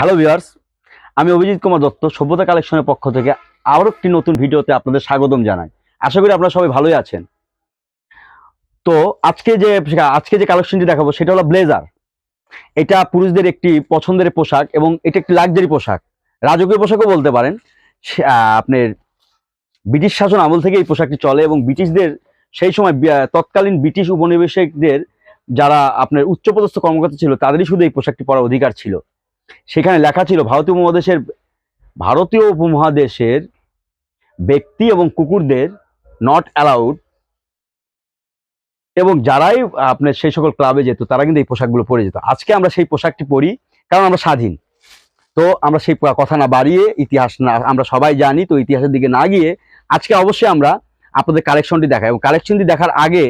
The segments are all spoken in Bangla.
হ্যালো ভিউয়ার্স, আমি অভিজিৎ কুমার দত্ত সভ্যতা কালেকশনের পক্ষ থেকে আরও একটি নতুন ভিডিওতে আপনাদের স্বাগতম জানাই। আশা করি আপনারা সবাই ভালোই আছেন। তো আজকে যে কালেকশনটি দেখাবো সেটা হলো ব্লেজার। এটা পুরুষদের একটি পছন্দের পোশাক এবং এটা একটি লাক্সারি পোশাক, রাজকীয় পোশাকও বলতে পারেন। আপনার ব্রিটিশ শাসন আমল থেকে এই পোশাকটি চলে এবং ব্রিটিশদের সেই সময় তৎকালীন ব্রিটিশ উপনিবেশকদের যারা আপনার উচ্চপদস্থ কর্মকর্তা ছিল তাদেরই শুধু এই পোশাকটি পরার অধিকার ছিল। সেখানে লেখা ছিল ভারতীয় উপমহাদেশের ব্যক্তি এবং কুকুরদের নট অ্যালাউড, এবং যারাই আপনার সেই সকল ক্লাবে যেত তারা কিন্তু এই পোশাকগুলো পরে যেত। আজকে আমরা সেই পোশাকটি পরি কারণ আমরা স্বাধীন। তো আমরা সেই কথা না বাড়িয়ে, ইতিহাস না আমরা সবাই জানি, তো ইতিহাসের দিকে না গিয়ে আজকে অবশ্যই আমরা আপনাদের কালেকশনটি দেখাই। এবং কালেকশনটি দেখার আগে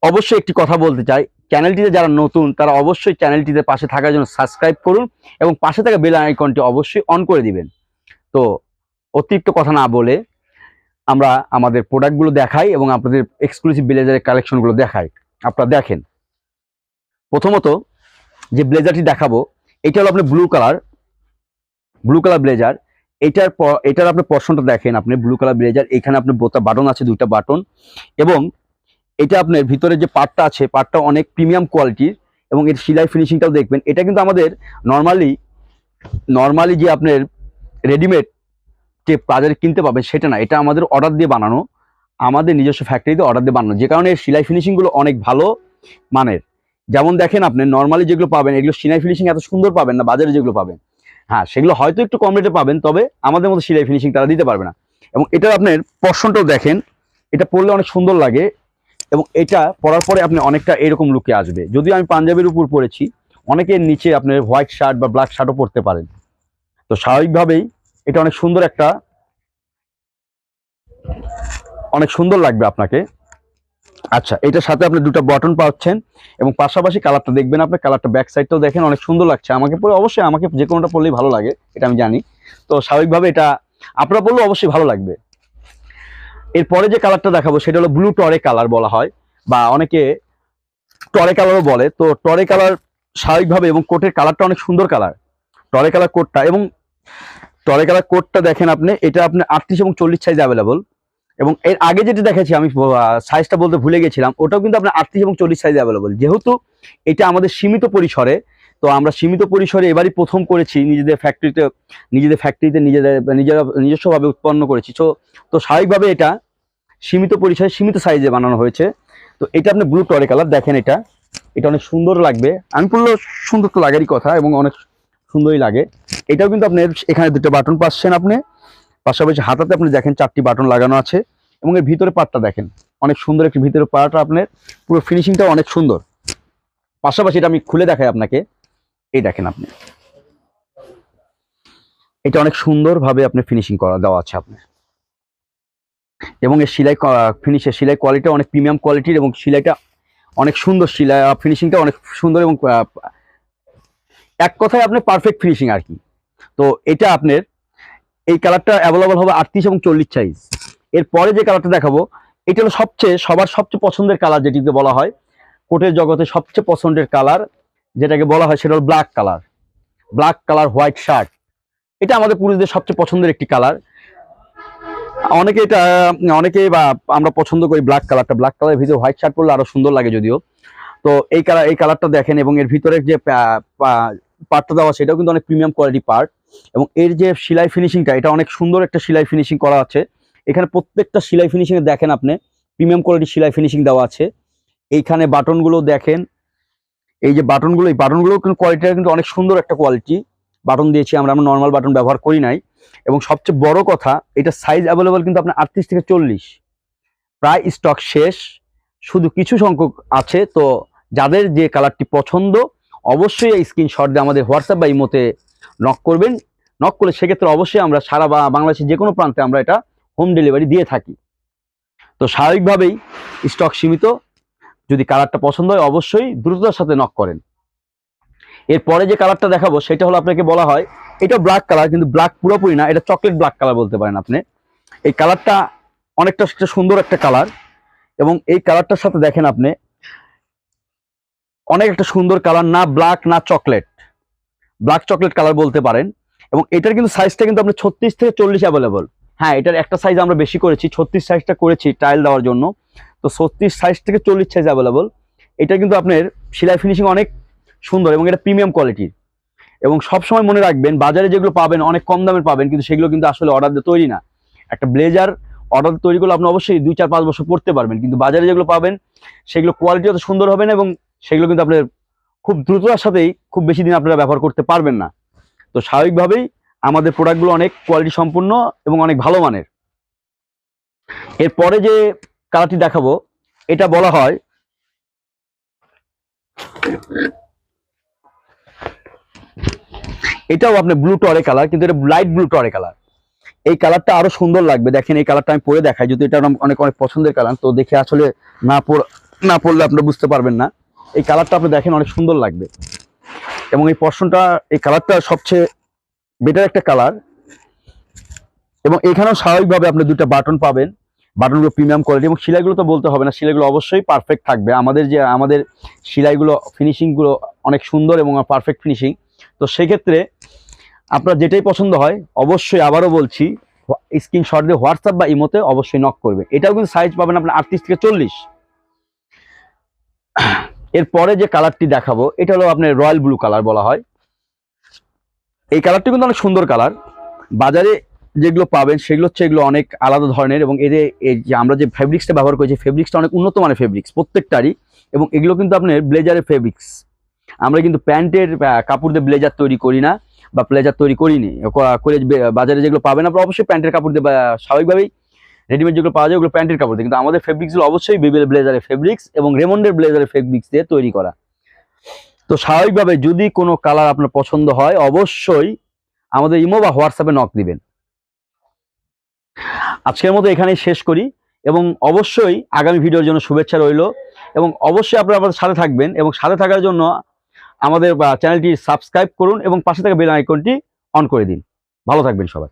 অবশ্যই একটি কথা বলতে চাই, চ্যানেলটিতে যারা নতুন তারা অবশ্যই চ্যানেলটিতে পাশে থাকার জন্য সাবস্ক্রাইব করুন এবং পাশে থাকা বেল আইকনটি অবশ্যই অন করে দিবেন। তো অতিরিক্ত কথা না বলে আমরা আমাদের প্রোডাক্টগুলো দেখাই এবং আপনাদের এক্সক্লুসিভ ব্লেজারের কালেকশনগুলো দেখাই। আপনারা দেখেন, প্রথমত যে ব্লেজারটি দেখাবো এটা হলো আপনার ব্লু কালার ব্লেজার। এটার আপনি পশনটা দেখেন, আপনি ব্লু কালার ব্লেজার, এখানে আপনার বাটন আছে, দুইটা বাটন, এবং এটা আপনার ভিতরে যে পার্টটা আছে পার্টটা অনেক প্রিমিয়াম কোয়ালিটির এবং এর সেলাই ফিনিশিংটাও দেখবেন। এটা কিন্তু আমাদের নর্মালি যে আপনার রেডিমেড যে বাজারে কিনতে পাবেন সেটা না, এটা আমাদের অর্ডার দিয়ে বানানো, আমাদের নিজস্ব ফ্যাক্টরিতে অর্ডার দিয়ে বানানো, যে কারণে এর সেলাই ফিনিশিংগুলো অনেক ভালো মানের। যেমন দেখেন, আপনি নর্মালি যেগুলো পাবেন এগুলো সেলাই ফিনিশিং এত সুন্দর পাবেন না, বাজারে যেগুলো পাবেন হ্যাঁ সেগুলো হয়তো একটু কম রেটে পাবেন, তবে আমাদের মতো সেলাই ফিনিশিং তারা দিতে পারবে না। এবং এটা আপনার পশনটাও দেখেন, এটা পরলে অনেক সুন্দর লাগে এবং এটা পরার পরে আপনি অনেকটা এরকম লুকে আসবে। যদিও আমি পাঞ্জাবের উপর পরেছি, অনেকের নিচে আপনার হোয়াইট শার্ট বা ব্ল্যাক শার্টও পরতে পারেন। তো স্বাভাবিকভাবেই এটা অনেক সুন্দর লাগবে আপনাকে। আচ্ছা, এটার সাথে আপনি দুটো বাটন পাচ্ছেন এবং পাশাপাশি কালারটা দেখবেন, আপনার কালারটা ব্যাক সাইডটাও দেখেন, অনেক সুন্দর লাগছে আমাকে পরে। অবশ্যই আমাকে যে কোনোটা পরলেই ভালো লাগে, এটা আমি জানি। তো স্বাভাবিকভাবে এটা আপনারা পরলেও অবশ্যই ভালো লাগবে। এরপরে যে কালারটা দেখাবো সেটা হলো ব্লু টরে কালার বলা হয়, বা অনেকে টরে কালারও বলে। তো টরে কালার স্বাভাবিকভাবে, এবং কোটের কালারটা অনেক সুন্দর কালার, টরে কালার কোটটা। এবং টরে কালার কোটটা দেখেন আপনি, এটা আপনি 38 এবং 40 সাইজ অ্যাভেলেবল। এবং এর আগে যেটা দেখেছি আমি সাইজটা বলতে ভুলে গেছিলাম, ওটাও কিন্তু আপনার 38 এবং 40 সাইজ অ্যাভেলেবল। যেহেতু এটা আমাদের সীমিত পরিসরে, তো আমরা সীমিত পরিসরে এবারই প্রথম করেছি, নিজেদের ফ্যাক্টরিতে নিজেরা নিজস্বভাবে উৎপন্ন করেছি। তো স্বাভাবিকভাবে এটা সীমিত পরিসরে সীমিত সাইজে বানানো হয়েছে। তো এটা আপনি ব্লু টরে কালার দেখেন, এটা অনেক সুন্দর লাগবে। আমি বললেও সুন্দর তো লাগারই কথা এবং অনেক সুন্দরই লাগে। এটাও কিন্তু আপনার এখানে দুটো বাটন পাচ্ছেন আপনি, পাশাপাশি হাতাতে আপনি দেখেন 4টি বাটন লাগানো আছে এবং এর ভিতরে পার্টটা দেখেন, অনেক সুন্দর একটি ভিতরে পার্ট, আপনার পুরো ফিনিশিংটা অনেক সুন্দর। পাশাপাশি এটা আমি খুলে দেখাই আপনাকে, এই দেখেন আপনি, এটা অনেক সুন্দরভাবে আপনি ফিনিশিং করা দেওয়া আছে আপনার, এবং এর সেলাই কোয়ালিটি অনেক প্রিমিয়াম কোয়ালিটির এবং সেলাইটা অনেক সুন্দর, সেলাই ফিনিশিংটা অনেক সুন্দর এবং এক কথায় আপনার পারফেক্ট ফিনিশিং আর কি। তো এটা আপনার এই কালারটা অ্যাভেলেবল হবে 38 এবং 40 সাইজ। এরপরে যে কালারটা দেখাবো এটা হলো সবার সবচেয়ে পছন্দের কালার, যেটিকে বলা হয় কোটের জগতে সবচেয়ে পছন্দের কালার, যেটাকে বলা হয় সেটা হলো ব্ল্যাক কালার হোয়াইট শার্ট। এটা আমাদের পুরুষদের সবচেয়ে পছন্দের একটি কালার। অনেকে বা আমরা পছন্দ করি ব্ল্যাক কালারের ভিতরে হোয়াইট শার্ট পরলে আরো সুন্দর লাগে যদিও। তো এই কালারটা দেখেন, এবং এর ভিতরে যে পার্টটা দেওয়া সেটাও কিন্তু অনেক প্রিমিয়াম কোয়ালিটি পার্ট। এবং এর যে সেলাই ফিনিশিংটা, এটা অনেক সুন্দর একটা সেলাই ফিনিশিং করা আছে। এখানে প্রত্যেকটা সেলাই ফিনিশিং এ দেখেন আপনি প্রিমিয়াম কোয়ালিটি সেলাই ফিনিশিং দেওয়া আছে। এইখানে বাটনগুলো দেখেন, এই বাটনগুলো কিন্তু কোয়ালিটিটা কিন্তু অনেক সুন্দর একটা কোয়ালিটি বাটন দিয়েছি আমরা নর্মাল বাটন ব্যবহার করি নাই। এবং সবচেয়ে বড় কথা, এটা সাইজ অ্যাভেলেবল কিন্তু আপনার 38 থেকে 40, প্রায় স্টক শেষ, শুধু কিছু সংখ্যক আছে। তো যাদের যে কালারটি পছন্দ অবশ্যই এই স্ক্রিনশট দিয়ে আমাদের হোয়াটসঅ্যাপ বা ইমোতে নক করবেন। নক করলে সেক্ষেত্রে অবশ্যই আমরা সারা বাংলাদেশের যে কোনো প্রান্তে আমরা এটা হোম ডেলিভারি দিয়ে থাকি। তো স্বাভাবিকভাবেই স্টক সীমিত, যদি কালারটা পছন্দ হয় অবশ্যই দ্রুততার সাথে নক করেন। এরপরে যে কালারটা দেখাবো সেটা হলো, আপনাকে বলা হয় এটা ব্ল্যাক কালার, কিন্তু ব্ল্যাক পুরোপুরি না, এটা চকলেট ব্ল্যাক কালার বলতে পারেন আপনি। এই কালারটা অনেকটা সুন্দর একটা কালার, এবং এই কালারটার সাথে দেখেন আপনি অনেক একটা সুন্দর কালার, না ব্ল্যাক না চকলেট, ব্ল্যাক চকলেট কালার বলতে পারেন। এবং এটার কিন্তু সাইজটা কিন্তু আপনার 36 থেকে 40 অ্যাভেলেবল। হ্যাঁ, এটার একটা সাইজ আমরা বেশি করেছি, 36 সাইজটা করেছি টাইল দেওয়ার জন্য। তো 36 সাইজ থেকে 40 সাইজ অ্যাভেলেবল। এটা কিন্তু আপনার সেলাই ফিনিশিং অনেক সুন্দর এবং এটা প্রিমিয়াম কোয়ালিটির। এবং সবসময় মনে রাখবেন, বাজারে যেগুলো পাবেন অনেক কম দামের পাবেন, কিন্তু সেগুলো কিন্তু আসলে অর্ডার দিয়ে তৈরি না। একটা ব্লেজার অর্ডার তৈরি করলে আপনি অবশ্যই 2-4-5 বছর পড়তে পারবেন, কিন্তু বাজারে যেগুলো পাবেন সেগুলো কোয়ালিটি অত সুন্দর হবে না এবং সেগুলো কিন্তু আপনার খুব দ্রুততার সাথেই খুব বেশি দিন আপনারা ব্যবহার করতে পারবেন না। তো স্বাভাবিকভাবেই আমাদের প্রোডাক্টগুলো অনেক কোয়ালিটি সম্পূর্ণ এবং অনেক ভালো মানের। এরপরে যে কালারটি দেখাবো, এটা বলা হয় এটাও আপনার ব্লু টরে কালার, কিন্তু এটা লাইট ব্লু টরে কালার। এই কালারটা আরো সুন্দর লাগবে। দেখেন এই কালারটা আমি পরে দেখাই, যদি এটা অনেক অনেক পছন্দের কালার, তো দেখে আসলে না পড়লে আপনারা বুঝতে পারবেন না। এই কালারটা আপনি দেখেন অনেক সুন্দর লাগবে এবং এই পশনটা, এই কালারটা সবচেয়ে বেটার একটা কালার। এবং এখানেও স্বাভাবিকভাবে আপনি দুটো বাটন পাবেন, বাটনগুলো প্রিমিয়াম কোয়ালিটি এবং সেলাইগুলো তো বলতে হবে না, সেলাইগুলো অবশ্যই পারফেক্ট থাকবে। আমাদের সেলাইগুলো ফিনিশিংগুলো অনেক সুন্দর এবং পারফেক্ট ফিনিশিং। তো সেক্ষেত্রে আপনার যেটাই পছন্দ হয় অবশ্যই আবারও বলছি, স্ক্রিনশট দিয়ে হোয়াটসঅ্যাপ বা ইমোতে অবশ্যই নক করবে। এটাও কিন্তু সাইজ পাবেন আপনার 38 থেকে 40। এরপরে যে কালারটি দেখাবো এটা হলো আপনার রয়্যাল ব্লু কালার বলা হয়। এই কালারটি কিন্তু অনেক সুন্দর কালার। বাজারে যেগুলো পাবেন সেগুলো হচ্ছে এগুলো অনেক আলাদা ধরনের এবং এই যে আমরা যে ফেব্রিক্সটা ব্যবহার করেছি, ফেব্রিক্সটা অনেক উন্নত মানের ফেব্রিক্স প্রত্যেকটারই। এবং এগুলো কিন্তু আপনার ব্লেজারের ফেব্রিক্স। আমরা কিন্তু প্যান্টের কাপড় দিয়ে ব্লেজার তৈরি করি না বা ব্লেজার তৈরি করিনি করে। বাজারে যেগুলো পাবেন আপনারা অবশ্যই প্যান্টের কাপড় দিয়ে, স্বাভাবিকভাবেই রেডিমেড যেগুলো পাওয়া যায় ওগুলো প্যান্টের কাপড় দিয়ে, কিন্তু আমাদের ফেব্রিক্সগুলো অবশ্যই বিবেল ব্লেজারের ফেব্রিক্স এবং রেমন্ডের ব্লেজারের ফেব্রিক্স দিয়ে তৈরি করা। তো স্বাভাবিকভাবে যদি কোনো কালার আপনার পছন্দ হয় অবশ্যই আমাদের ইমো বা হোয়াটসঅ্যাপে নক দিবেন। আজকের মতো এখানেই শেষ করি এবং অবশ্যই আগামী ভিডিওর জন্য শুভেচ্ছা রইল এবং অবশ্যই আপনারা আমাদের সাথে থাকবেন এবং সাথে থাকার জন্য আমাদের চ্যানেলটি সাবস্ক্রাইব করুন এবং পাশে থাকা বেল আইকনটি অন করে দিন। ভালো থাকবেন সবাই।